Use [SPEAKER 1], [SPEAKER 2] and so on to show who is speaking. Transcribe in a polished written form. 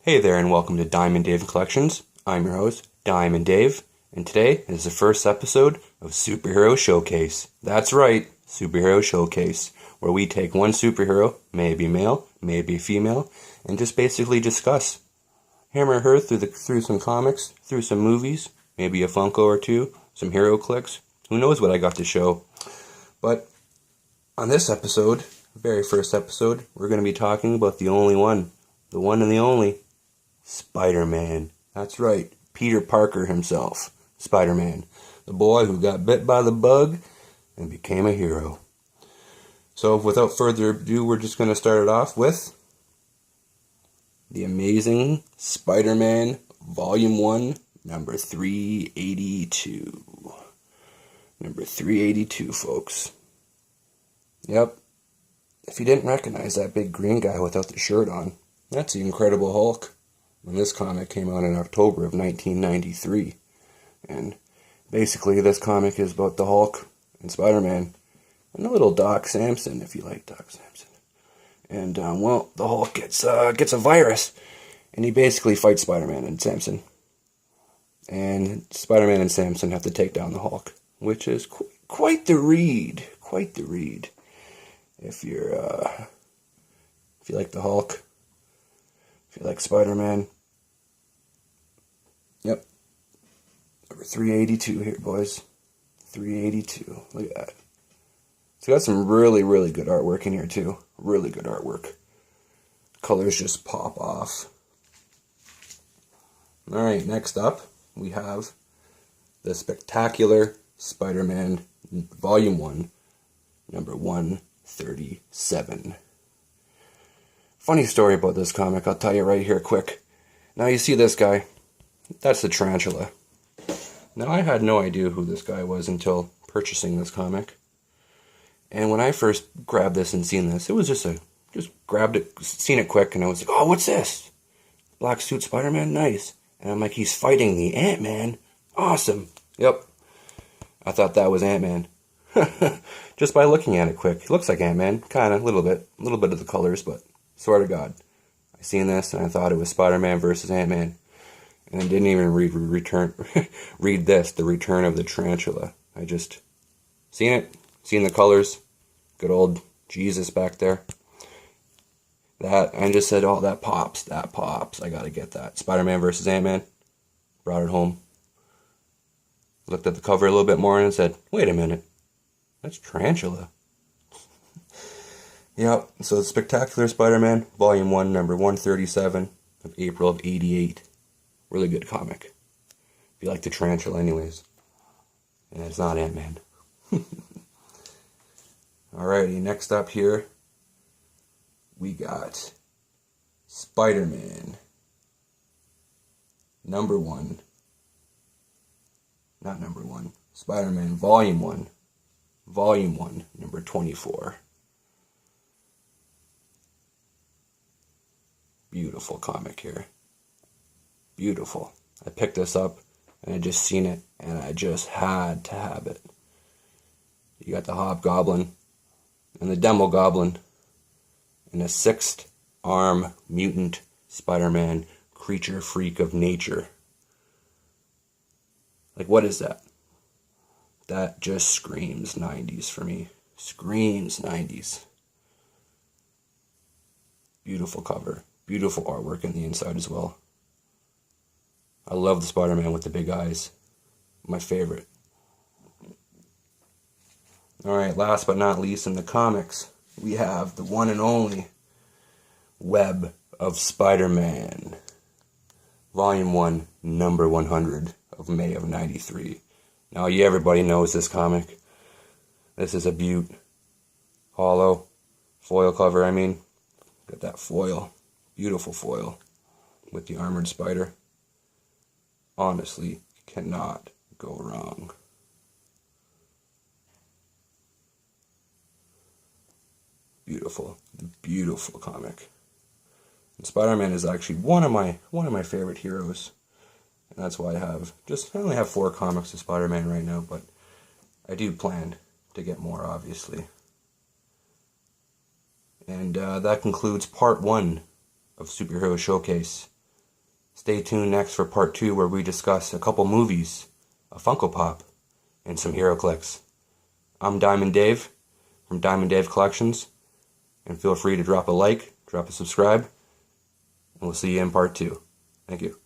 [SPEAKER 1] Hey there, and welcome to Diamond Dave Collections. I'm your host, Diamond Dave, and today is the first episode of Superhero Showcase. That's right, Superhero Showcase, where we take one superhero, maybe male, maybe female, and just basically discuss. Hammer her through some comics, through some movies, maybe a Funko or two, some hero clicks. Who knows what I got to show. But on this episode, very first episode, we're going to be talking about the only one, the one and the only, SpiderMan. That's right, Peter Parker himself, SpiderMan, the boy who got bit by the bug and became a hero. So without further ado, we're just going to start it off with The Amazing Spider-Man Volume 1, number 382. Number 382, folks. Yep. If you didn't recognize that big green guy without the shirt on, that's the Incredible Hulk. When this comic came out in October of 1993. And basically this comic is about the Hulk and Spider-Man and a little Doc Samson, if you like Doc Samson. And, the Hulk gets a virus, and he basically fights Spider-Man and Samson. And Spider-Man and Samson have to take down the Hulk, which is quite the read. Quite the read. If you like the Hulk, if you like Spider-Man. Yep. Number 382 here, boys. 382. Look at that. It's got some really, really good artwork in here, too. Really good artwork. Colors just pop off. Alright, next up, we have the Spectacular Spider-Man Volume 1, number 137. Funny story about this comic, I'll tell you right here quick. Now you see this guy. That's the Tarantula. Now I had no idea who this guy was until purchasing this comic. And when I first grabbed this and seen this, it was just grabbed it, seen it quick, and I was like, oh, what's this? Black suit Spider-Man? Nice. And I'm like, he's fighting the Ant-Man. Awesome. Yep. I thought that was Ant-Man. Just by looking at it quick. He looks like Ant-Man, kind of, a little bit of the colors, but swear to God. I seen this and I thought it was Spider-Man versus Ant-Man. And I didn't even read this, The Return of the Tarantula. I just seen it, seen the colors, good old Jesus back there. That, I just said, oh, that pops, I gotta get that. Spider-Man versus Ant-Man, brought it home. Looked at the cover a little bit more and said, wait a minute, that's Tarantula. Yep, so the Spectacular Spider-Man, Volume 1, number 137 of April of 88. Really good comic. If you like the Tarantula anyways. And it's not Ant-Man. Alrighty, next up here, we got Spider-Man. Spider-Man Volume 1. Volume 1, number 24. Beautiful comic here. Beautiful. I picked this up and I just seen it and I just had to have it. You got the Hobgoblin and the Demogoblin and a sixth arm mutant Spider-Man creature freak of nature. Like, what is that? That just screams 90s for me. Screams 90s. Beautiful cover. Beautiful artwork in the inside as well. I love the Spider-Man with the big eyes. My favorite. Alright, last but not least in the comics, we have the one and only Web of Spider-Man. Volume 1, number 100 of May of 93. Now, everybody knows this comic. This is a beaut. Hollow. Foil cover, I mean. Got that foil. Beautiful foil. With the armored spider. Honestly, cannot go wrong. Beautiful, beautiful comic. And Spider-Man is actually one of my favorite heroes, and that's why I only have 4 comics of Spider-Man right now, but I do plan to get more, obviously. And that concludes part 1 of Superhero Showcase. Stay tuned next for part 2, where we discuss a couple movies, a Funko Pop, and some hero clicks. I'm Diamond Dave from Diamond Dave Collections, and feel free to drop a like, drop a subscribe, and we'll see you in part 2. Thank you.